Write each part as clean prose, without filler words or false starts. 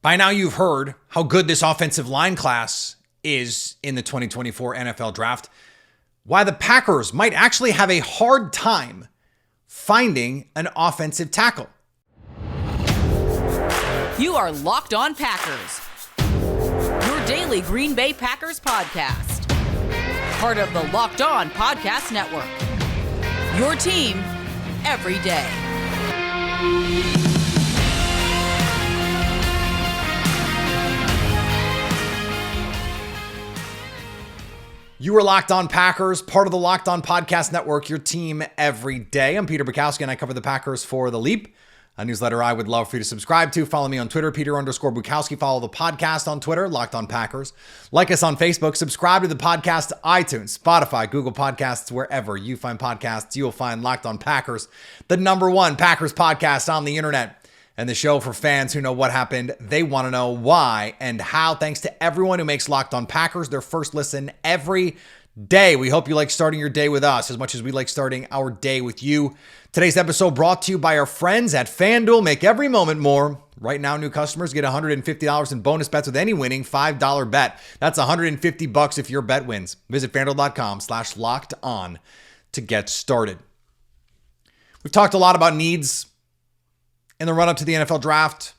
By now you've heard how good this offensive line class is in the 2024 NFL Draft. Why the Packers might actually have a hard time finding an offensive tackle. You are Locked On Packers, your daily Green Bay Packers podcast. Part of the Locked On Podcast Network, your team every day. You are Locked On Packers, part of the Locked On Podcast Network, your team every day. I'm Peter Bukowski, and I cover the Packers for The Leap, a newsletter I would love for you to subscribe to. Follow me on Twitter, Peter_Bukowski. Follow the podcast on Twitter, Locked On Packers. Like us on Facebook. Subscribe to the podcast to iTunes, Spotify, Google Podcasts, wherever you find podcasts, you'll find Locked On Packers, the #1 Packers podcast on the internet. And the show for fans who know what happened. They want to know why and how. Thanks to everyone who makes Locked On Packers their first listen every day. We hope you like starting your day with us as much as we like starting our day with you. Today's episode brought to you by our friends at FanDuel. Make every moment more. Right now, new customers get $150 in bonus bets with any winning $5 bet. That's $150 if your bet wins. Visit FanDuel.com/LockedOn to get started. We've talked a lot about needs in the run-up to the NFL Draft.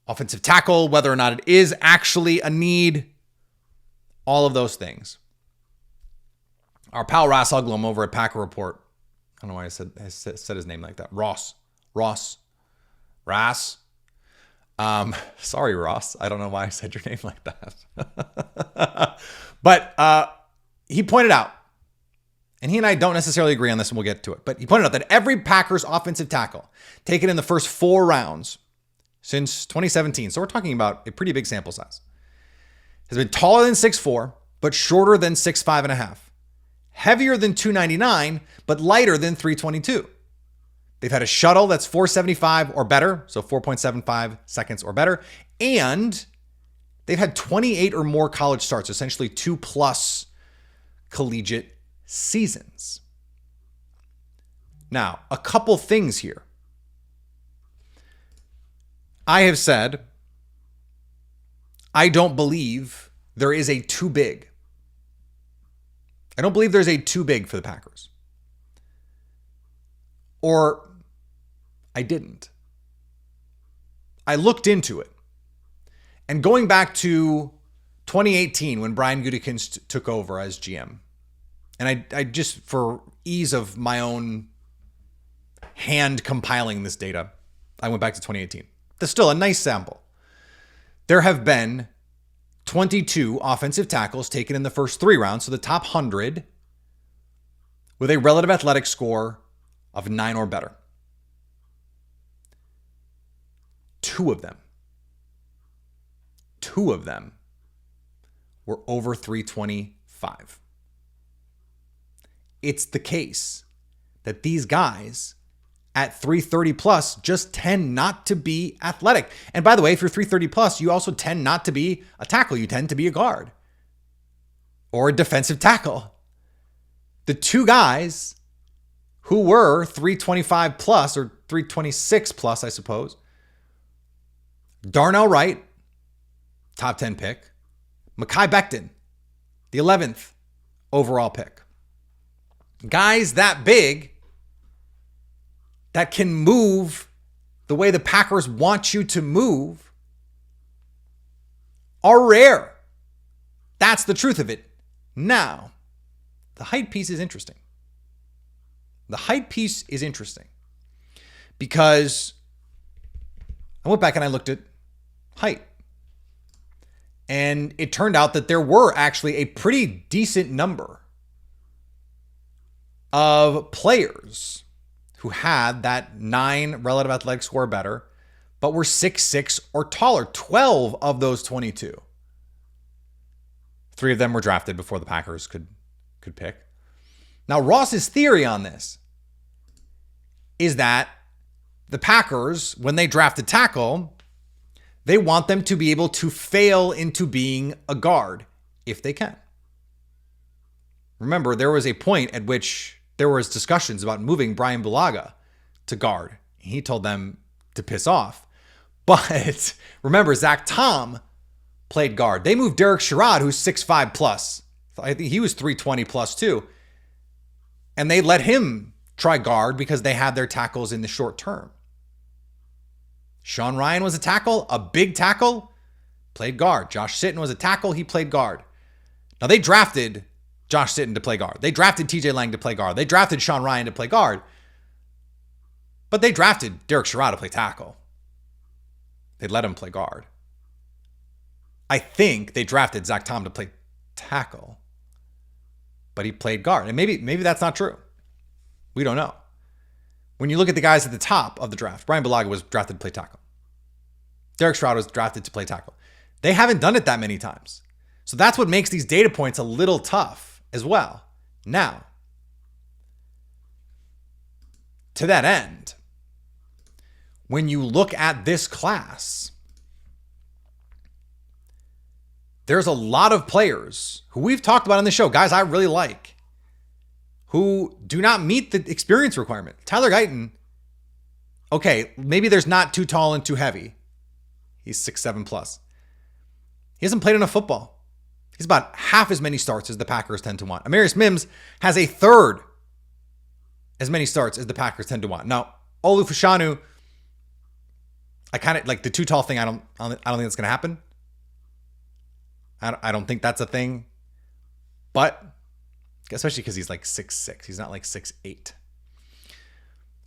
Offensive tackle, whether or not it is actually a need. All of those things. Our pal Ross Uglum over at Packer Report. I don't know why I said his name like that. Ross. Sorry, Ross. I don't know why I said your name like that. But he pointed out, and he and I don't necessarily agree on this, and we'll get to it, but he pointed out that every Packers offensive tackle taken in the first 4 rounds since 2017, so we're talking about a pretty big sample size, has been taller than 6'4", but shorter than 6'5.5", heavier than 299, but lighter than 322. They've had a shuttle that's 475 or better, so 4.75 seconds or better, and they've had 28 or more college starts, essentially 2+ collegiate seasons. Now, a couple things here. I have said, I don't believe there is a too big. I don't believe there's a too big for the Packers. Or I didn't. I looked into it. And going back to 2018 when Brian Gutekunst took over as GM, and I just, for ease of my own hand compiling this data, I went back to 2018. That's still a nice sample. There have been 22 offensive tackles taken in the first 3 rounds, so the top 100, with a relative athletic score of 9 or better. 2 of them were over 325. It's the case that these guys at 330 plus just tend not to be athletic. And by the way, if you're 330 plus, you also tend not to be a tackle. You tend to be a guard or a defensive tackle. The 2 guys who were 325 plus or 326 plus, I suppose, Darnell Wright, top 10 pick, Mekhi Becton, the 11th overall pick. Guys that big that can move the way the Packers want you to move are rare. That's the truth of it. Now, the height piece is interesting. The height piece is interesting because I went back and I looked at height. And it turned out that there were actually a pretty decent number of players who had that 9 relative athletic score or better, but were 6'6" or taller. 12 of those 22. 3 of them were drafted before the Packers could pick. Now, Ross's theory on this is that the Packers, when they draft a tackle, they want them to be able to fail into being a guard if they can. Remember, there was a point at which there was discussions about moving Brian Bulaga to guard. He told them to piss off. But remember, Zach Tom played guard. They moved Derek Sherrod, who's 6'5 plus. I think he was 320 plus too. And they let him try guard because they had their tackles in the short term. Sean Ryan was a tackle, a big tackle, played guard. Josh Sitton was a tackle, he played guard. Now they drafted Josh Sitton to play guard. They drafted TJ Lang to play guard. They drafted Sean Ryan to play guard. But they drafted Derek Sherrod to play tackle. They let him play guard. I think they drafted Zach Tom to play tackle, but he played guard. And maybe that's not true. We don't know. When you look at the guys at the top of the draft, Brian Bulaga was drafted to play tackle. Derek Sherrod was drafted to play tackle. They haven't done it that many times. So that's what makes these data points a little tough as well. Now, to that end, when you look at this class, there's a lot of players who we've talked about on the show, guys I really like, who do not meet the experience requirement. Tyler Guyton, okay, maybe there's not too tall and too heavy. He's 6'7 plus. He hasn't played enough football. He's about half as many starts as the Packers tend to want. Amarius Mims has a third as many starts as the Packers tend to want. Now, Olu Fashanu, I kind of like the too tall thing. I don't think that's going to happen. I don't think that's a thing. But especially because he's like 6'6". He's not like 6'8".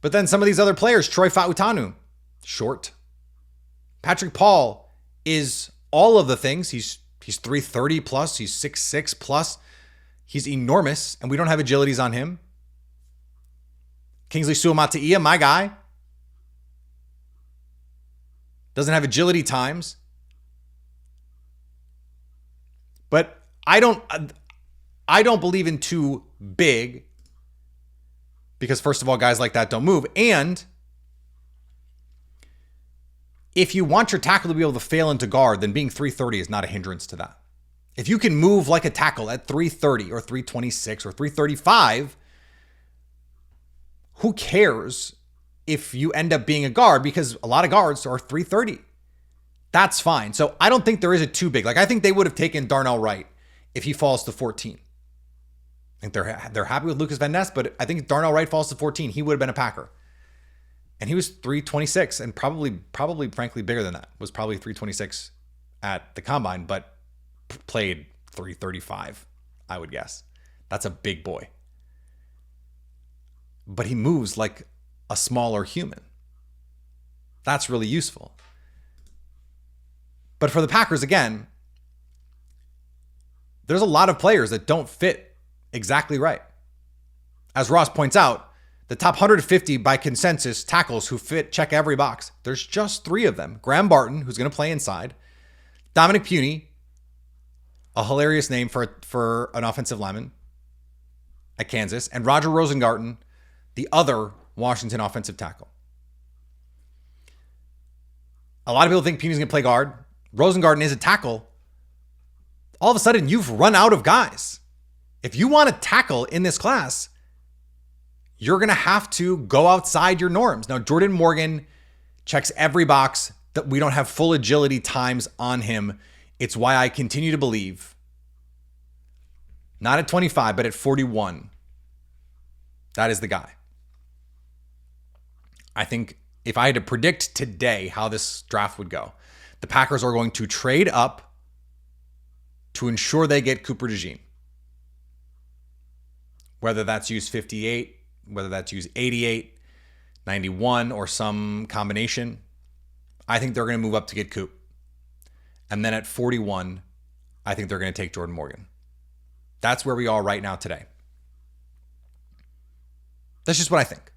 But then some of these other players, Troy Fautanu, short. Patrick Paul is all of the things. He's 330 plus. He's 6'6 plus. He's enormous, and we don't have agilities on him. Kingsley Suamataia, my guy, doesn't have agility times. But I don't believe in too big because, first of all, guys like that don't move. And if you want your tackle to be able to fail into guard, then being 330 is not a hindrance to that. If you can move like a tackle at 330 or 326 or 335, who cares if you end up being a guard? Because a lot of guards are 330. That's fine. So I don't think there is a too big. Like, I think they would have taken Darnell Wright if he falls to 14. I think they're happy with Lucas Van Ness, but I think if Darnell Wright falls to 14, he would have been a Packer. And he was 326 and probably frankly bigger than that. Was probably 326 at the combine, but played 335, I would guess. That's a big boy. But he moves like a smaller human. That's really useful. But for the Packers, again, there's a lot of players that don't fit exactly right. As Ross points out, the top 150 by consensus tackles who check every box, there's just 3 of them. Graham Barton, who's going to play inside. Dominic Puny, a hilarious name for an offensive lineman at Kansas. And Roger Rosengarten, the other Washington offensive tackle. A lot of people think Puny's going to play guard. Rosengarten is a tackle. All of a sudden, you've run out of guys. If you want to tackle in this class, you're going to have to go outside your norms. Now, Jordan Morgan checks every box that we don't have full agility times on him. It's why I continue to believe, not at 25, but at 41, that is the guy. I think if I had to predict today how this draft would go, the Packers are going to trade up to ensure they get Cooper DeJean. Whether that's use 58, whether that's use 88, 91, or some combination, I think they're going to move up to get Coop. And then at 41, I think they're going to take Jordan Morgan. That's where we are right now today. That's just what I think.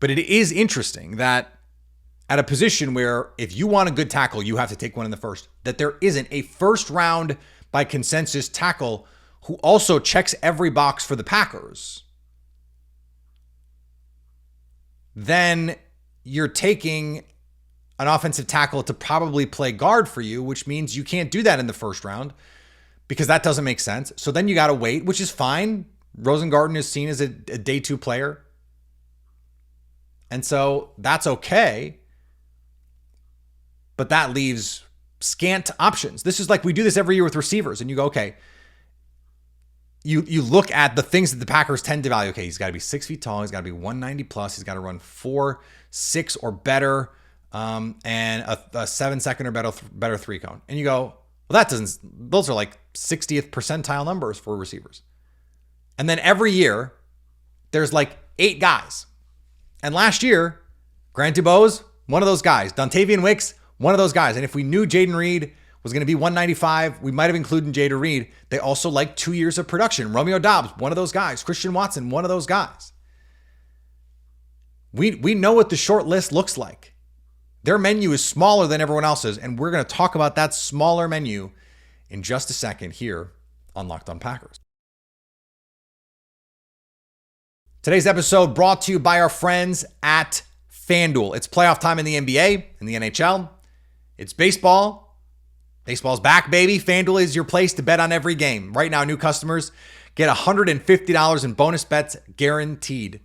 But it is interesting that at a position where if you want a good tackle, you have to take one in the first, that there isn't a first round by consensus tackle who also checks every box for the Packers. Then you're taking an offensive tackle to probably play guard for you, which means you can't do that in the first round because that doesn't make sense. So then you got to wait, which is fine. Rosengarten is seen as a day 2 player. And so that's okay. but that leaves scant options. This is like we do this every year with receivers, and you go, okay, you look at the things that the Packers tend to value. Okay, he's got to be 6 feet tall. He's got to be 190 plus. He's got to run 4.6 or better, and a 7-second or better 3-cone. And you go, well, those are like 60th percentile numbers for receivers. And then every year, there's like 8 guys. And last year, Grant Dubose, one of those guys. Dontavian Wicks, one of those guys. And if we knew Jaden Reed was going to be 195, we might have included Jaden Reed. They also like 2 years of production. Romeo Doubs, one of those guys. Christian Watson, one of those guys. We know what the short list looks like. Their menu is smaller than everyone else's, and we're going to talk about that smaller menu in just a second here on Locked On Packers. Today's episode brought to you by our friends at FanDuel. It's playoff time in the NBA and the NHL. It's baseball. Baseball's back, baby. FanDuel is your place to bet on every game. Right now, new customers get $150 in bonus bets guaranteed.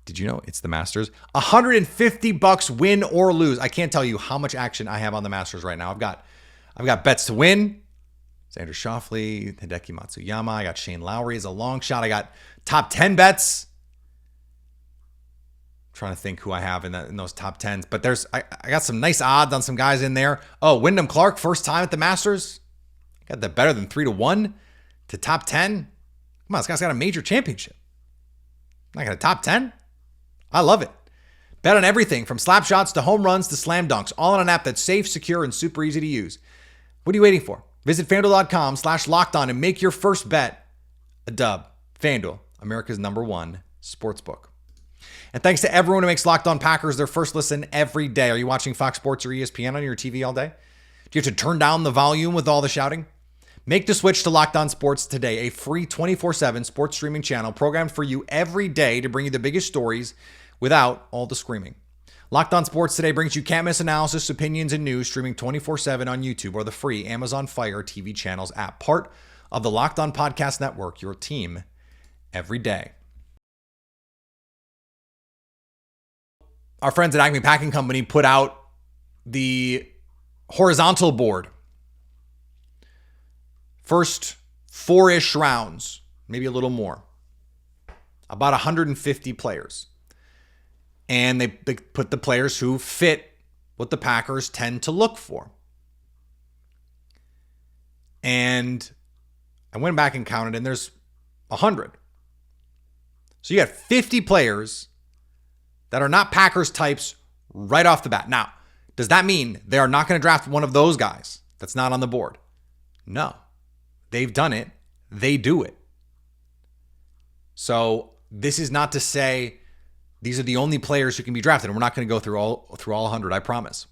Did you know it's the Masters? $150 win or lose. I can't tell you how much action I have on the Masters right now. I've got bets to win. Xander Schauffele, Hideki Matsuyama. I got Shane Lowry as a long shot. I got top 10 bets. I'm trying to think who I have in those top 10s. But I got some nice odds on some guys in there. Oh, Wyndham Clark, first time at the Masters. Got that better than 3-1 to top 10. Come on, this guy's got a major championship. I got a top 10. I love it. Bet on everything from slap shots to home runs to slam dunks, all on an app that's safe, secure, and super easy to use. What are you waiting for? Visit FanDuel.com/lockedon and make your first bet a dub. FanDuel, America's #1 sportsbook. And thanks to everyone who makes Locked On Packers their first listen every day. Are you watching Fox Sports or ESPN on your TV all day? Do you have to turn down the volume with all the shouting? Make the switch to Locked On Sports today, a free 24/7 sports streaming channel programmed for you every day to bring you the biggest stories without all the screaming. Locked On Sports today brings you can't miss analysis, opinions, and news streaming 24/7 on YouTube or the free Amazon Fire TV channels app, part of the Locked On Podcast Network, your team every day. Our friends at ACME Packing Company put out the horizontal board. First 4-ish rounds, maybe a little more. About 150 players. And they put the players who fit what the Packers tend to look for. And I went back and counted, and there's 100. So you got 50 players that are not Packers types right off the bat. Now, does that mean they are not going to draft one of those guys that's not on the board? No. They've done it. They do it. So this is not to say these are the only players who can be drafted, and we're not going to go through all 100, I promise.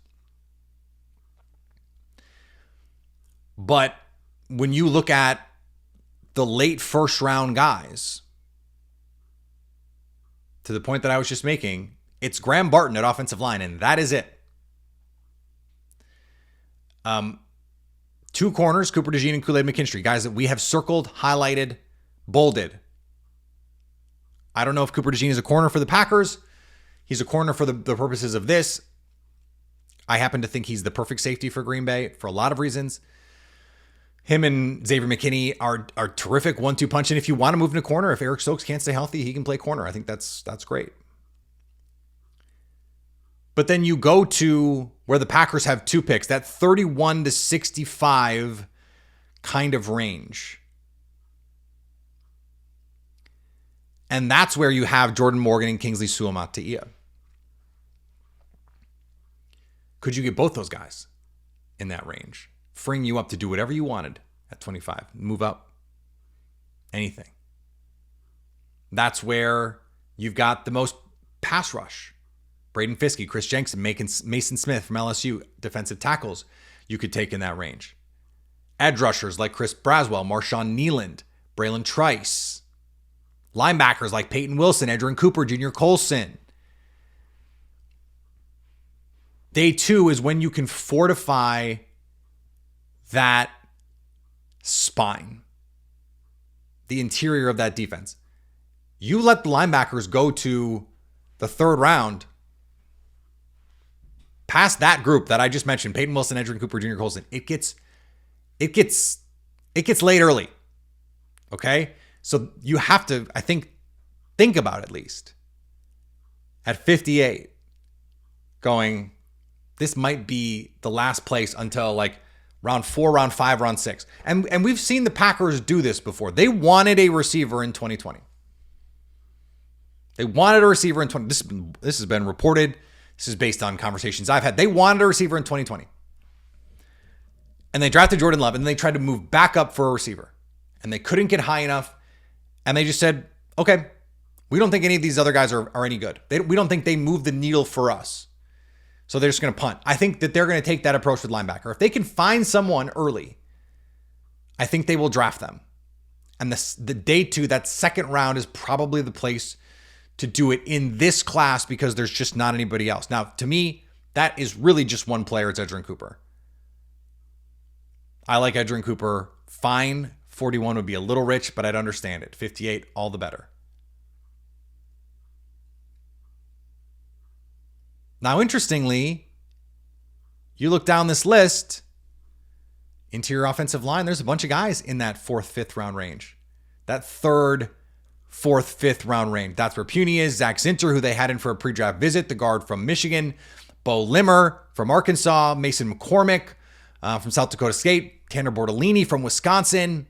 But when you look at the late first round guys, to the point that I was just making, it's Graham Barton at offensive line, and that is it. 2 corners, Cooper DeJean and Kool-Aid McKinstry, guys that we have circled, highlighted, bolded. I don't know if Cooper DeJean is a corner for the Packers. He's a corner for the purposes of this. I happen to think he's the perfect safety for Green Bay for a lot of reasons. Him and Xavier McKinney are terrific 1-2 punch. And if you want to move in a corner, if Eric Stokes can't stay healthy, he can play corner. I think that's great. But then you go to where the Packers have 2 picks, that 31 to 65 kind of range. And that's where you have Jordan Morgan and Kingsley Suamataia. Could you get both those guys in that range, freeing you up to do whatever you wanted at 25, move up, anything? That's where you've got the most pass rush. Braden Fiske, Chris Jensen, Mason Smith from LSU, defensive tackles you could take in that range. Edge rushers like Chris Braswell, Marshawn Nealand, Braylon Trice. Linebackers like Peyton Wilson, Edgerrin Cooper, Junior Colson. Day 2 is when you can fortify that spine, the interior of that defense. You let the linebackers go to the 3rd round, past that group that I just mentioned, Peyton Wilson, Edgerrin Cooper, Junior Colson, it gets late early. Okay? So you have to, I think about it at least. At 58, going, this might be the last place until like round 4, round 5, round 6. And we've seen the Packers do this before. They wanted a receiver in 2020. They wanted a receiver in 2020. This has been reported. This is based on conversations I've had. They wanted a receiver in 2020. And they drafted Jordan Love, and they tried to move back up for a receiver. And they couldn't get high enough. And they just said, okay, we don't think any of these other guys are any good. We don't think they move the needle for us. So they're just going to punt. I think that they're going to take that approach with linebacker. If they can find someone early, I think they will draft them. And the day 2, that second round is probably the place to do it in this class because there's just not anybody else. Now, to me, that is really just one player. It's Edgerrin Cooper. I like Edgerrin Cooper. Fine. 41 would be a little rich, but I'd understand it. 58, all the better. Now, interestingly, you look down this list, interior offensive line, there's a bunch of guys in that 4th, 5th round range. That 3rd, 4th, 5th round range. That's where Puny is. Zach Zinter, who they had in for a pre-draft visit, the guard from Michigan. Bo Limmer from Arkansas. Mason McCormick from South Dakota State. Tanner Bortolini from Wisconsin.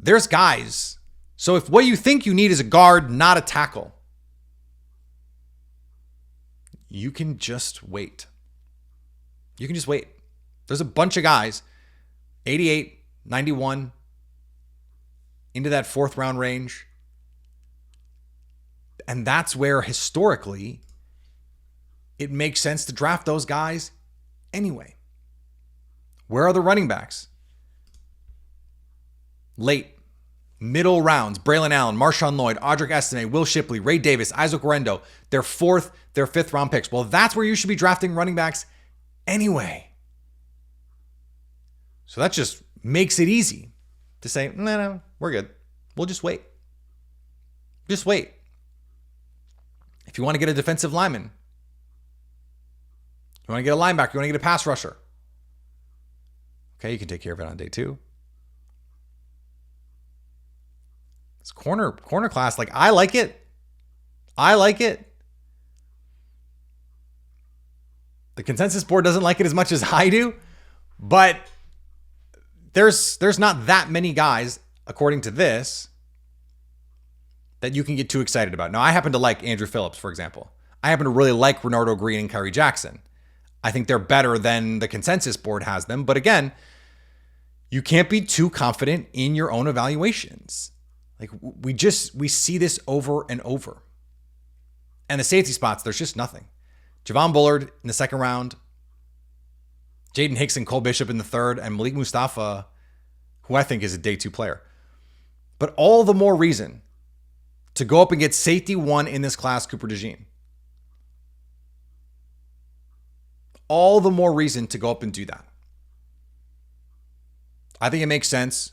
There's guys. So if what you think you need is a guard, not a tackle, you can just wait. You can just wait. There's a bunch of guys, 88, 91, into that 4th round range. And that's where historically it makes sense to draft those guys anyway. Where are the running backs? Late, middle rounds, Braylon Allen, Marshawn Lloyd, Audric Estime, Will Shipley, Ray Davis, Isaac Orendo, their 4th, their 5th round picks. Well, that's where you should be drafting running backs anyway. So that just makes it easy to say, no, we're good. We'll just wait. Just wait. If you want to get a defensive lineman, you want to get a linebacker, you want to get a pass rusher, okay, you can take care of it on day 2. This corner class, like, I like it. I like it. The consensus board doesn't like it as much as I do, but there's not that many guys, according to this, that you can get too excited about. Now, I happen to like Andrew Phillips, for example. I happen to really like Renardo Green and Kyrie Jackson. I think they're better than the consensus board has them. But again, you can't be too confident in your own evaluations. Like, we see this over and over. And the safety spots, there's just nothing. Javon Bullard in the 2nd round, Jaden Hicks and Cole Bishop in the 3rd, and Malik Mustafa, who I think is a day 2 player. But all the more reason to go up and get safety 1 in this class, Cooper DeJean. All the more reason to go up and do that. I think it makes sense.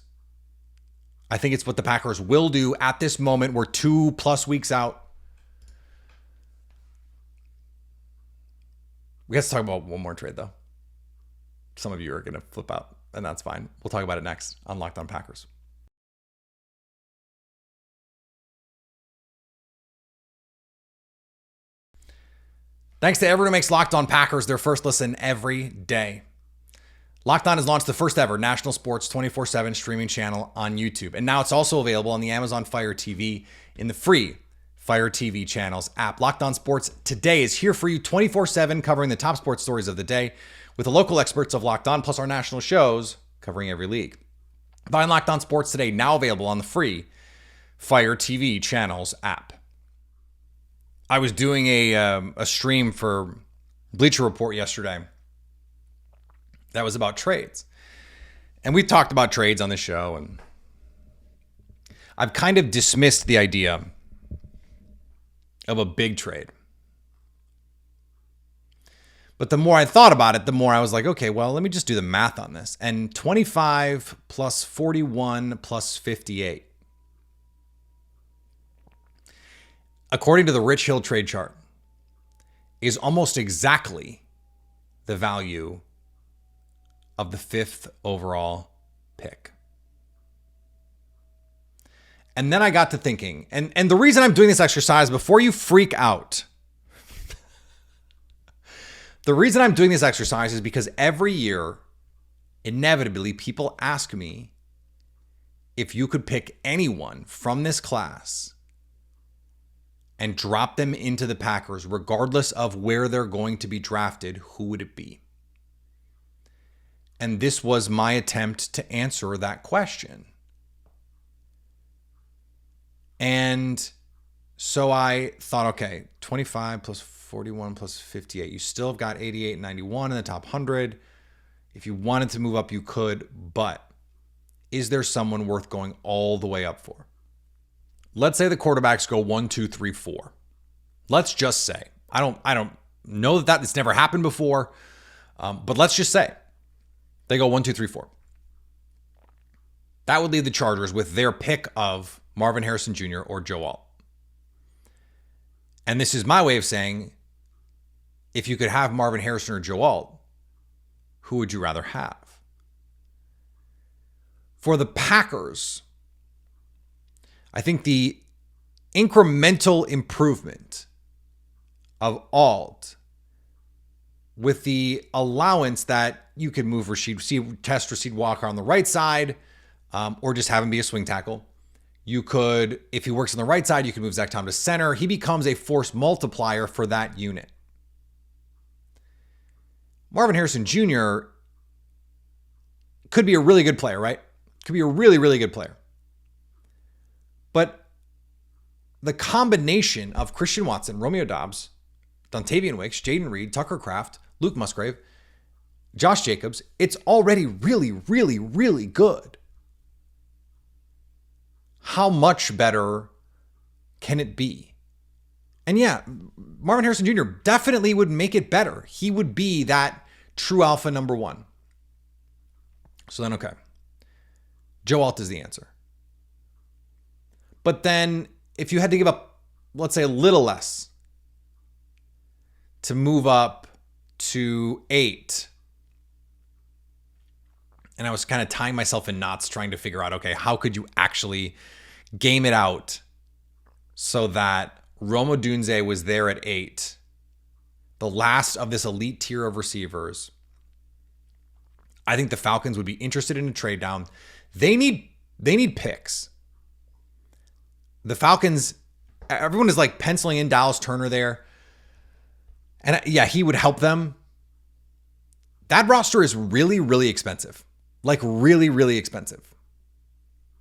I think it's what the Packers will do at this moment. We're 2+ weeks out. We have to talk about one more trade, though. Some of you are going to flip out, and that's fine. We'll talk about it next on Locked On Packers. Thanks to everyone who makes Locked On Packers their first listen every day. Locked On has launched the first ever national sports 24/7 streaming channel on YouTube. And now it's also available on the Amazon Fire TV in the free Fire TV channels app. Locked On Sports Today is here for you 24/7, covering the top sports stories of the day with the local experts of Locked On, plus our national shows covering every league. Find Locked On Sports Today, now available on the free Fire TV channels app. I was doing a stream for Bleacher Report yesterday that was about trades. And we talked about trades on the show, and I've kind of dismissed the idea of a big trade. But the more I thought about it, the more I was like, okay, well, let me just do the math on this. And 25 plus 41 plus 58. According to the Rich Hill trade chart, is almost exactly the value of the 5th overall pick. And then I got to thinking, and the reason I'm doing this exercise, before you freak out, the reason I'm doing this exercise is because every year, inevitably, people ask me if you could pick anyone from this class and drop them into the Packers, regardless of where they're going to be drafted, who would it be? And this was my attempt to answer that question. And so I thought, okay, 25 plus 41 plus 58. You still have got 88 and 91 in the top 100. If you wanted to move up, you could, but is there someone worth going all the way up for? Let's say the quarterbacks go 1, 2, 3, 4. Let's just say, I don't know that it's never happened before, but let's just say they go 1, 2, 3, 4. That would leave the Chargers with their pick of Marvin Harrison Jr. or Joe Alt. And this is my way of saying, if you could have Marvin Harrison or Joe Alt, who would you rather have? For the Packers, I think the incremental improvement of Alt, with the allowance that you could move Rasheed Walker on the right side, or just have him be a swing tackle. You could, if he works on the right side, you can move Zach Tom to center. He becomes a force multiplier for that unit. Marvin Harrison Jr. could be a really good player, right? Could be a really, really good player. But the combination of Christian Watson, Romeo Doubs, Dontavian Wicks, Jaden Reed, Tucker Kraft, Luke Musgrave, Josh Jacobs, it's already really, really, really good. How much better can it be? And yeah, Marvin Harrison Jr. definitely would make it better. He would be that true alpha number 1. So then, okay, Joe Alt is the answer. But then if you had to give up, let's say, a little less to move up to 8, and I was kind of tying myself in knots trying to figure out, okay, how could you actually game it out so that Rome Odunze was there at 8, the last of this elite tier of receivers. I think the Falcons would be interested in a trade down. They need picks. The Falcons, everyone is like penciling in Dallas Turner there. And yeah, he would help them. That roster is really, really expensive. Like really, really expensive.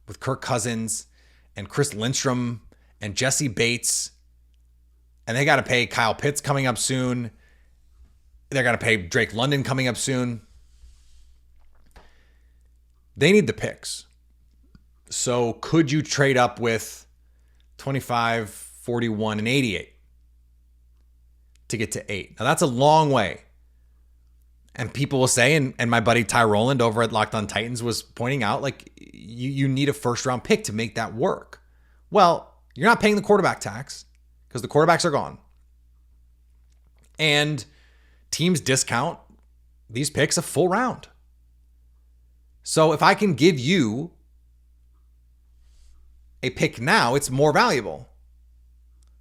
With Kirk Cousins and Chris Lindstrom and Jesse Bates. And they got to pay Kyle Pitts coming up soon. They're going to pay Drake London coming up soon. They need the picks. So could you trade up with 25, 41, and 88 to get to 8? Now that's a long way. And people will say, and my buddy Ty Rowland over at Locked On Titans was pointing out, like, you need a first-round pick to make that work. Well, you're not paying the quarterback tax because the quarterbacks are gone. And teams discount these picks a full round. So if I can give you a pick now, it's more valuable.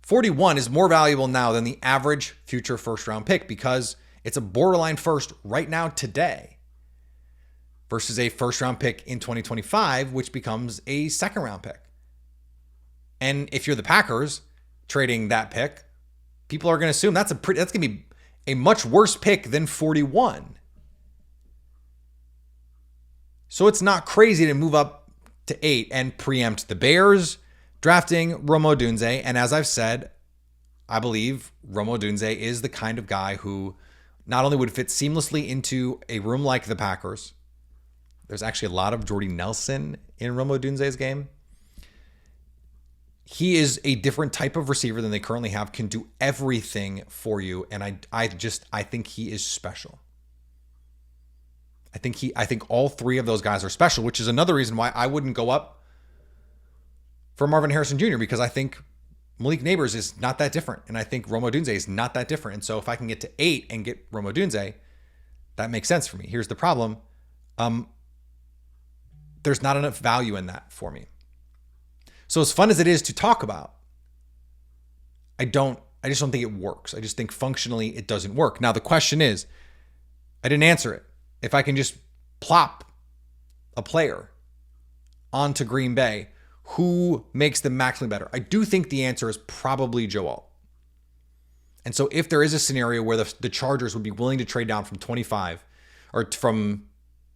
41 is more valuable now than the average future first-round pick because it's a borderline first right now today versus a first-round pick in 2025, which becomes a second-round pick. And if you're the Packers trading that pick, people are going to assume that's going to be a much worse pick than 41. So it's not crazy to move up to 8 and preempt the Bears drafting Rome Odunze. And as I've said, I believe Rome Odunze is the kind of guy who not only would fit seamlessly into a room like the Packers. There's actually a lot of Jordy Nelson in Rome Odunze's game. He is a different type of receiver than they currently have, can do everything for you. And I think he is special. I think all three of those guys are special, which is another reason why I wouldn't go up for Marvin Harrison Jr. because I think Malik Neighbors is not that different. And I think Rome Odunze is not that different. And so if I can get to 8 and get Rome Odunze, That makes sense for me. Here's the problem. There's not enough value in that for me. So as fun as it is to talk about, I just don't think it works. I just think functionally it doesn't work. Now the question is, I didn't answer it. If I can just plop a player onto Green Bay, who makes them maximally better? I do think the answer is probably Joe Alt. And so if there is a scenario where the Chargers would be willing to trade down from 25 or from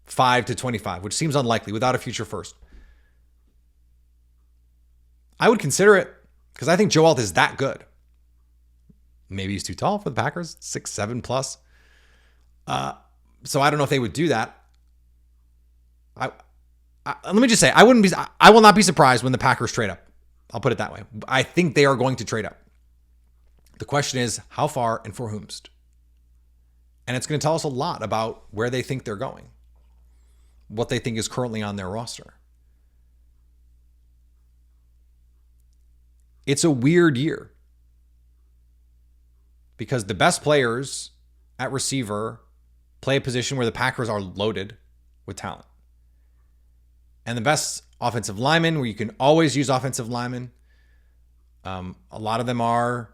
5 to 25, which seems unlikely without a future first, I would consider it because I think Joe Alt is that good. Maybe he's too tall for the Packers, 6'7" plus. So I don't know if they would do that. Let me just say, I will not be surprised when the Packers trade up. I'll put it that way. I think they are going to trade up. The question is, how far and for whomst? And it's going to tell us a lot about where they think they're going, what they think is currently on their roster. It's a weird year because the best players at receiver play a position where the Packers are loaded with talent. And the best offensive linemen, where you can always use offensive linemen, a lot of them are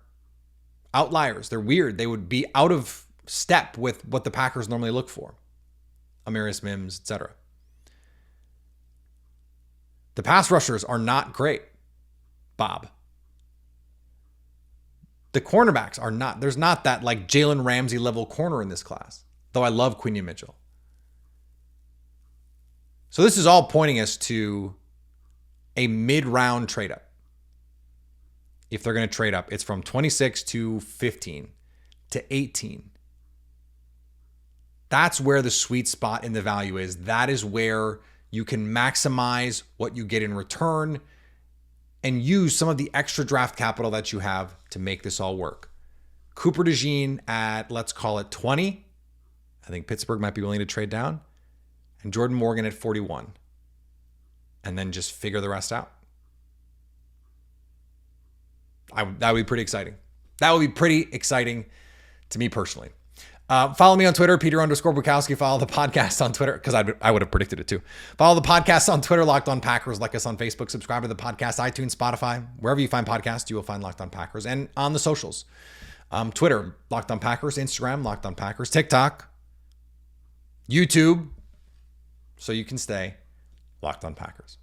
outliers. They're weird. They would be out of step with what the Packers normally look for. Amarius Mims, etc. The pass rushers are not great, Bob. The cornerbacks are not. There's not that like Jalen Ramsey level corner in this class, though I love Quinion Mitchell. So this is all pointing us to a mid-round trade up. If they're going to trade up, it's from 26 to 15 to 18. That's where the sweet spot in the value is. That is where you can maximize what you get in return and use some of the extra draft capital that you have to make this all work. Cooper DeJean at, let's call it 20. I think Pittsburgh might be willing to trade down. And Jordan Morgan at 41. And then just figure the rest out. That would be pretty exciting. That would be pretty exciting to me personally. Follow me on Twitter, Peter_Bukowski. Follow the podcast on Twitter, because I would have predicted it too. Follow the podcast on Twitter, Locked On Packers. Like us on Facebook. Subscribe to the podcast, iTunes, Spotify. Wherever you find podcasts, you will find Locked On Packers. And on the socials. Twitter, Locked On Packers. Instagram, Locked On Packers. TikTok. YouTube. So you can stay Locked On Packers.